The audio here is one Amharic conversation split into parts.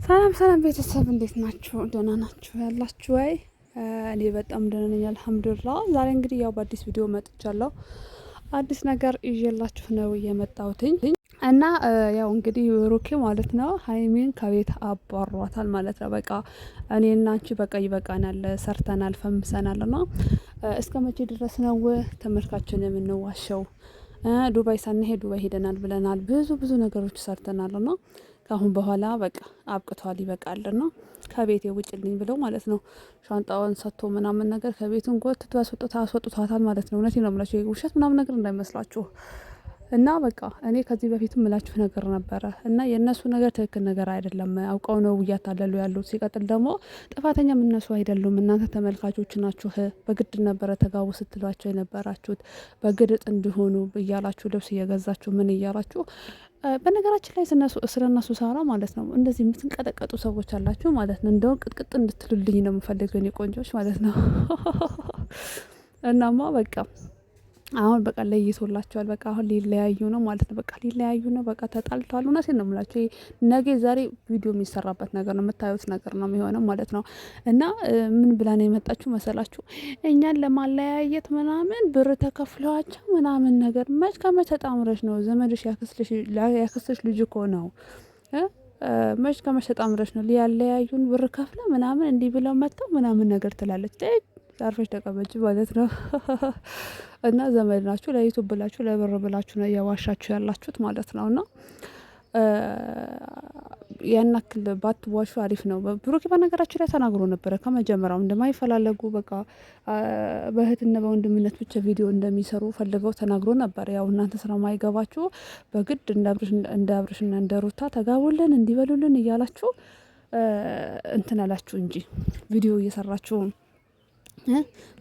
ሰላም ሰላም ቤተሰብ እንዴት ናችሁ? ደህና ናችሁ ያላችሁ ወይ? እኔ በጣም ደህና ነኝ አልሐምዱሊላህ። ዛሬ እንግዲህ ያው በአዲስ ቪዲዮ መጥቻለሁ። አዲስ ነገር ይዤላችሁ ነው የመጣሁትኝ እና ያው እንግዲህ ብሩኬ ማለት ነው ሀይሚን ከቤት አባሯታል ማለት ነው። በቃ እኔና አንቺ በቃ ይበቃናል፣ ሰርተናል፣ ፈምሰናል እና እስከ መቼ ድረስ ነው ተመልካችን የምንዋሸው? ዱባይ ሳንሄድ ዱባይ ሄደናል ብለናል፣ ብዙ ነገሮች ሰርተናል እና ከአሁን በኋላ በቃ አብቅቷል፣ ይበቃልና ከቤት ውጭልኝ ብለው ማለት ነው ሻንጣዋን ሰጥቶ ምናምን ነገር ከቤቱን ጎትቶ አስወጥቷታል ማለት ነው። እውነቴን ነው የምላችሁ፣ ውሸት ምናምን ነገር እንዳይመስላችሁ። እና በቃ እኔ ከዚህ በፊት ምላችሁ ነገር ነበረ እና የእነሱ ነገር ትክክል ነገር አይደለም። አውቀው ነው እያታለሉ ያሉት። ሲቀጥል ደግሞ ጥፋተኛም እነሱ አይደሉም፣ እናንተ ተመልካቾች ናችሁ። በግድ ነበረ ተጋቡ ስትሏቸው የነበራችሁት፣ በግድ እንዲሆኑ እያላችሁ ልብስ እየገዛችሁ ምን እያላችሁ። በነገራችን ላይ ስለ እነሱ ሳራ ማለት ነው እንደዚህ የምትንቀጠቀጡ ሰዎች አላችሁ ማለት ነው። እንደውም ቅጥቅጥ እንድትሉልኝ ነው የምፈልገው እኔ ቆንጆች ማለት ነው። እናማ በቃ አሁን በቃ ለይቶላቸዋል። በቃ አሁን ሊለያዩ ነው ማለት ነው። በቃ ሊለያዩ ነው፣ በቃ ተጣልተዋል። እውነቴን ነው የምላቸው። ነገ ዛሬ ቪዲዮ የሚሰራበት ነገር ነው፣ የምታዩት ነገር ነው የሚሆነው ማለት ነው። እና ምን ብላ ነው የመጣችሁ መሰላችሁ? እኛን ለማለያየት ምናምን ብር ተከፍለዋቸው ምናምን ነገር። መች ከመች ተጣምረሽ ነው? ዘመድሽ ያክስትሽ ልጅ እኮ ነው። መች ከመች ተጣምረሽ ነው? ሊያለያዩን ብር ከፍለ ምናምን እንዲህ ብለው መጥተው ምናምን ነገር ትላለች። አርፈሽ ተቀበጭ ማለት ነው። እና ዘመድ ናችሁ፣ ለዩቱብ ብላችሁ ለብር ብላችሁ ነው እያዋሻችሁ ያላችሁት ማለት ነው። እና ያን ያክል ባትዋሹ አሪፍ ነው። ብሩኬ በነገራችሁ ላይ ተናግሮ ነበረ ከመጀመሪያው እንደማይፈላለጉ በቃ በእህትና በወንድምነት ብቻ ቪዲዮ እንደሚሰሩ ፈልገው ተናግሮ ነበር። ያው እናንተ ስለማይገባችሁ በግድ እንደ አብርሽና እንደ ሩታ ተጋቡልን እንዲበሉልን እያላችሁ እንትን አላችሁ እንጂ ቪዲዮ እየሰራችሁ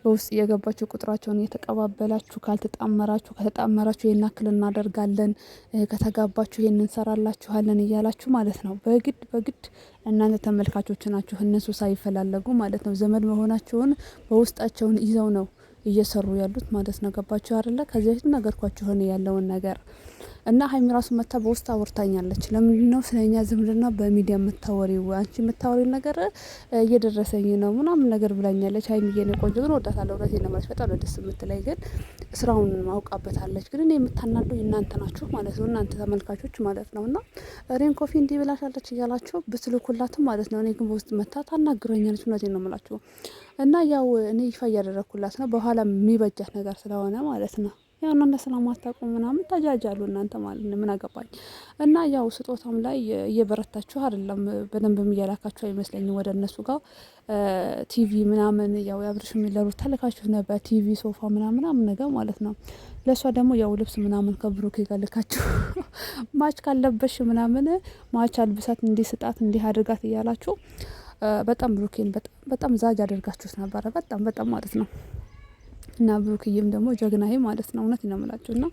በውስጥ እየገባችሁ ቁጥራቸውን እየተቀባበላችሁ ከተጣመራችሁ ይሄን ያክል እናደርጋለን፣ ከተጋባችሁ ይሄን እንሰራላችኋለን እያላችሁ ማለት ነው። በግድ እናንተ ተመልካቾች ናችሁ፣ እነሱ ሳይፈላለጉ ማለት ነው። ዘመድ መሆናቸውን በውስጣቸውን ይዘው ነው እየሰሩ ያሉት ማለት ነው። ገባችሁ አይደለ? ከዚህ በፊት ነገርኳችሁ ሆነ ያለውን ነገር እና ሀይሚ ራሱ መታ በውስጥ አውርታኛለች። ለምንድን ነው ስለኛ ዝምድና በሚዲያ የምታወሪው? አንቺ የምታወሪው ነገር እየደረሰኝ ነው ምናምን ነገር ብላኛለች። ሀይሚ የኔ ቆንጆ ግን ወዳታለሁ። እውነቴን ነው የምልሽ፣ በጣም ደስ የምትለኝ ግን ስራውን ማውቃበታለች። ግን እኔ የምታናደው እናንተ ናችሁ ማለት ነው፣ እናንተ ተመልካቾች ማለት ነው። እና ሬን ኮፊ እንዲህ ብላሻለች እያላችሁ ብትልኩላትም ማለት ነው። እኔ ግን በውስጥ መታ ታናግረኛለች። እውነቴን ነው የምላችሁ። እና ያው እኔ ይፋ እያደረግኩላት ነው፣ በኋላ የሚበጃት ነገር ስለሆነ ማለት ነው። ያው እናንተ ስለማታውቁ ምናምን ታጃጃሉ እናንተ ማለት ነው። ምን አገባኝ። እና ያው ስጦታም ላይ እየበረታችሁ አይደለም፣ በደንብ እየላካችሁ አይመስለኝም ወደ እነሱ ጋር ቲቪ ምናምን ያው ያብርሽ የሚለሩት ተልካችሁ ነበር፣ ቲቪ ሶፋ ምናምን ነገር ማለት ነው። ለእሷ ደግሞ ያው ልብስ ምናምን ከብሩኬ ጋር ልካችሁ ማች ካለበሽ ምናምን ማች አልብሳት፣ እንዲህ ስጣት፣ እንዲህ አድርጋት እያላችሁ በጣም ብሩኬን በጣም ዛጅ አድርጋችሁት ነበረ፣ በጣም ማለት ነው። እና ብሩክዬም ደግሞ ጀግናዬ ማለት ነው። እውነት ነው የምላችሁ። እና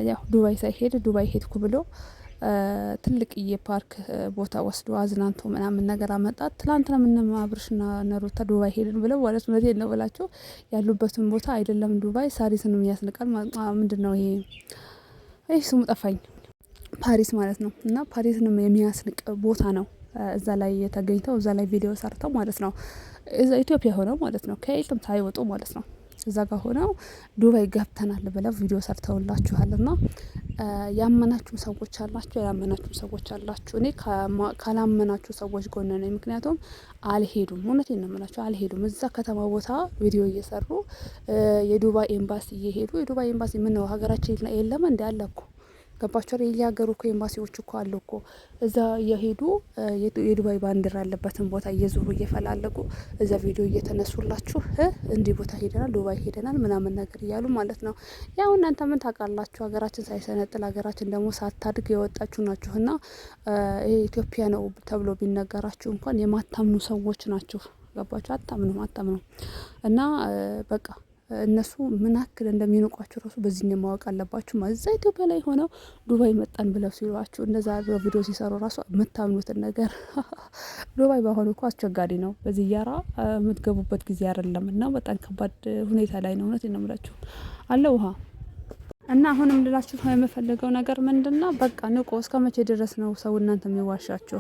ያው ዱባይ ሳይሄድ ዱባይ ሄድኩ ብሎ ትልቅዬ ፓርክ ቦታ ወስዶ አዝናንቶ ምናምን ነገር አመጣት። ትላንትና ምንም አብርሽና ነሩታ ዱባይ ሄድን ብለው ማለት ነው። ነው ብላችሁ ያሉበትን ቦታ አይደለም ዱባይ ሳሪስንም ያስንቃል። ምንድን ነው ይሄ ስሙ ጠፋኝ። ፓሪስ ማለት ነው። እና ፓሪስንም የሚያስንቅ ቦታ ነው። እዛ ላይ ተገኝተው እዛ ላይ ቪዲዮ ሰርተው ማለት ነው። እዛ ኢትዮጵያ ሆነው ማለት ነው፣ ከየትም ሳይወጡ ማለት ነው። እዛ ጋር ሆነው ዱባይ ገብተናል ብለው ቪዲዮ ሰርተውላችኋል። እና ያመናችሁ ሰዎች አላችሁ፣ ያላመናችሁ ሰዎች አላችሁ። እኔ ካላመናችሁ ሰዎች ጎን ነኝ። ምክንያቱም አልሄዱም፣ እውነቴን ነው የምላችሁ፣ አልሄዱም። እዛ ከተማ ቦታ ቪዲዮ እየሰሩ የዱባይ ኤምባሲ እየሄዱ የዱባይ ኤምባሲ ምን ነው ሀገራችን የለም እንዲ አለ እኮ ገባቸው። የሀገሩ እኮ ኤምባሲዎች እኮ አሉ እኮ እዛ እየሄዱ የዱባይ ባንዲራ ያለበትን ቦታ እየዞሩ እየፈላለጉ እዛ ቪዲዮ እየተነሱላችሁ እንዲህ ቦታ ሄደናል፣ ዱባይ ሄደናል ምናምን ነገር እያሉ ማለት ነው። ያው እናንተ ምን ታውቃላችሁ? ሀገራችን ሳይሰነጥል ሀገራችን ደግሞ ሳታድግ የወጣችሁ ናችሁና ይሄ ኢትዮጵያ ነው ተብሎ ቢነገራችሁ እንኳን የማታምኑ ሰዎች ናችሁ። ገባችሁ? አታምኑ እና በቃ እነሱ ምን ያክል እንደሚንቋችሁ ራሱ በዚህኛው ማወቅ አለባችሁ። እዛ ኢትዮጵያ ላይ ሆነው ዱባይ መጣን ብለው ሲሏችሁ እንደዛ ቪዲዮ ሲሰሩ ራሱ የምታምኑትን ነገር ዱባይ ባሆኑ እኮ አስቸጋሪ ነው። በዚያራ የምትገቡበት ጊዜ አይደለም እና በጣም ከባድ ሁኔታ ላይ ነው። እውነት ነው የምላችሁ። አለ ውሃ እና አሁንም ልላችሁ የምፈልገው ነገር ምንድነው፣ በቃ ንቁ። እስከ መቼ ድረስ ነው ሰው እናንተ የሚዋሻችሁ?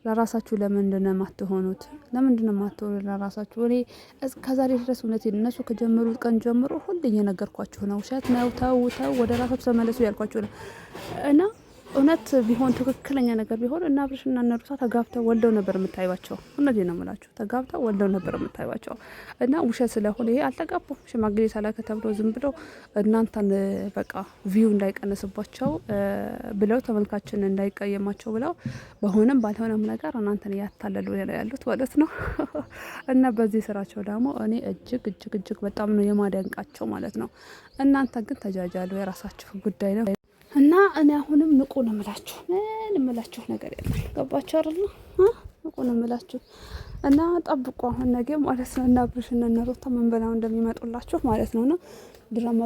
ለራሳችሁ ለምንድን ነው የማትሆኑት? ለምንድን ነው የማትሆኑት ለራሳችሁ? እኔ ከዛሬ ድረስ እውነቴን እነሱ ከጀመሩት ቀን ጀምሮ ሁሌ እየነገርኳችሁ ነው፣ ውሸት ነው፣ ተው ተው፣ ወደ ራሳችሁ ተመለሱ ያልኳችሁ ነው። እና እውነት ቢሆን ትክክለኛ ነገር ቢሆን እና አብርሽና እነ ሩታ ተጋብተው ወልደው ነበር የምታዩዋቸው። እውነቴን ነው የምላችሁ፣ ተጋብተው ወልደው ነበር የምታዩዋቸው። እና ውሸት ስለሆነ ይሄ አልተጋቡም። ሽማግሌ ተላከ ተብሎ ዝም ብሎ እናንተን በቃ ቪው እንዳይቀንስባቸው ብለው ተመልካችን እንዳይቀየማቸው ብለው በሆነም ባልሆነም ነገር እናንተን እያታለሉ ያሉት ማለት ነው። እና በዚህ ስራቸው ደግሞ እኔ እጅግ በጣም ነው የማደንቃቸው ማለት ነው። እናንተ ግን ተጃጃሉ፣ የራሳችሁ ጉዳይ ነው። እና እኔ አሁንም ንቁ ነው የምላችሁ። ምን የምላችሁ ነገር የለም። ገባችሁ አይደል? ንቁ ነው የምላችሁ። እና ጠብቁ አሁን ነገ ማለት ነው። እና አብርሽ እና ሩታ ምን ብለው እንደሚመጡላችሁ ማለት ነው። እና ድራማ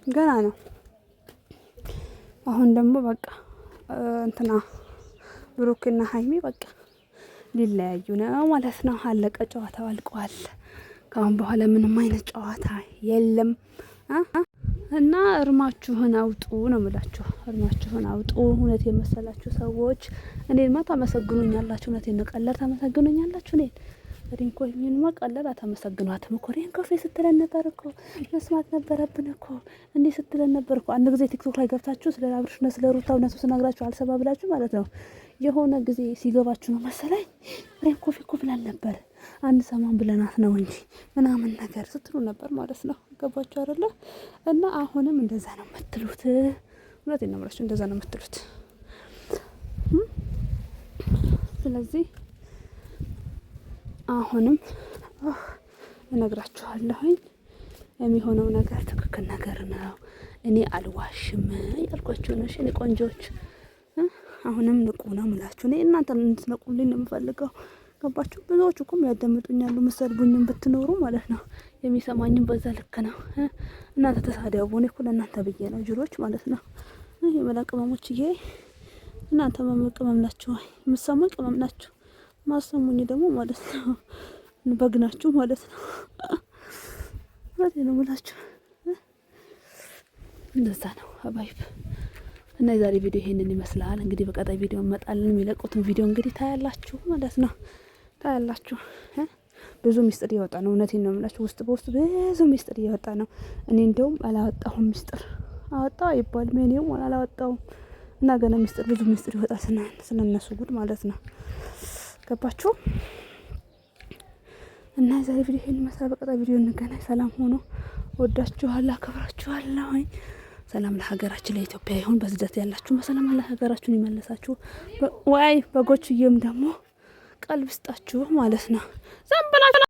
ገና ነው። አሁን ደግሞ በቃ እንትና ብሩክና ሀይሚ በቃ ሊለያዩ ነው ማለት ነው። አለቀ፣ ጨዋታው አልቋል። ከአሁን በኋላ ምንም አይነት ጨዋታ የለም። እና እርማችሁን አውጡ ነው የምላችሁ። እርማችሁን አውጡ። እውነት የመሰላችሁ ሰዎች እኔንማ ታመሰግኑኛላችሁ። እውነቴን ነው። ቀለር ታመሰግኑኛላችሁ። እኔን እኮ ይሄንማ ቀለር አታመሰግኗትም እኮ። እኔን ኮፌ ስትለን ነበር እኮ፣ መስማት ነበረብን እኮ፣ እንዲህ ስትለን ነበር እኮ። አንድ ጊዜ ቲክቶክ ላይ ገብታችሁ ስለ አብርሽና ስለ ሩታ እውነቱ ስነግራችሁ አልሰማ ብላችሁ ማለት ነው። የሆነ ጊዜ ሲገባችሁ ነው መሰለኝ እኔን ኮፌ እኮ ብላል ነበር፣ አንድ ሰማን ብለናት ነው እንጂ ምናምን ነገር ስትሉ ነበር ማለት ነው። ገባችሁ አይደለ? እና አሁንም እንደዛ ነው የምትሉት። እውነቴን ነው የምላችሁ፣ እንደዛ ነው የምትሉት። ስለዚህ አሁንም እነግራችኋለሁኝ የሚሆነው ነገር ትክክል ነገር ነው። እኔ አልዋሽም ያልኳችሁ ነው። እኔ ቆንጆች አሁንም ንቁ ነው የምላችሁ። እኔ እናንተን እንድትነቁልኝ ነው የምፈልገው። ገባችሁ? ብዙዎቹ እኮ ያዳምጡኛሉ፣ መሰድቡኝም ብትኖሩ ማለት ነው። የሚሰማኝም በዛ ልክ ነው። እናንተ ተሳደቡ፣ እኔ እኮ ለእናንተ ብዬ ነው ጅሎች ማለት ነው። የመላ ቅመሞች እዬ እናንተ ቅመም ናችሁ፣ የምሰሙኝ ቅመም ናችሁ፣ ማሰሙኝ ደግሞ ማለት ነው በግ ናችሁ ማለት ነው። ማለት ነው ምላችሁ እንደዛ ነው ሀባይብ። እና የዛሬ ቪዲዮ ይሄንን ይመስላል። እንግዲህ በቀጣይ ቪዲዮ እንመጣለን። የሚለቁትን ቪዲዮ እንግዲህ ታያላችሁ ማለት ነው። ታያላችሁ። ብዙ ሚስጥር እየወጣ ነው። እውነቴን ነው የምላችሁ። ውስጥ በውስጥ ብዙ ሚስጥር እየወጣ ነው። እኔ እንደውም አላወጣሁም ሚስጥር። አወጣ ይባል ሜኔው አላወጣሁም። እና ገና ሚስጥር ብዙ ሚስጥር ይወጣ ስለነሱ ጉድ ማለት ነው። ገባችሁ? እና የዛሬ ቪዲዮ ይሄንን ይመስላል። በቀጣይ ቪዲዮ እንገናኝ። ሰላም ሆኖ ወዳችኋለሁ፣ አከብራችኋለሁ። ሰላም ለሀገራችን ለኢትዮጵያ ይሁን። በስደት ያላችሁ በሰላም ለሀገራችሁን ይመለሳችሁ። ወይ በጎችዬም ደግሞ ቀልብ ስጣችሁ ማለት ነው። ዘንበላችሁ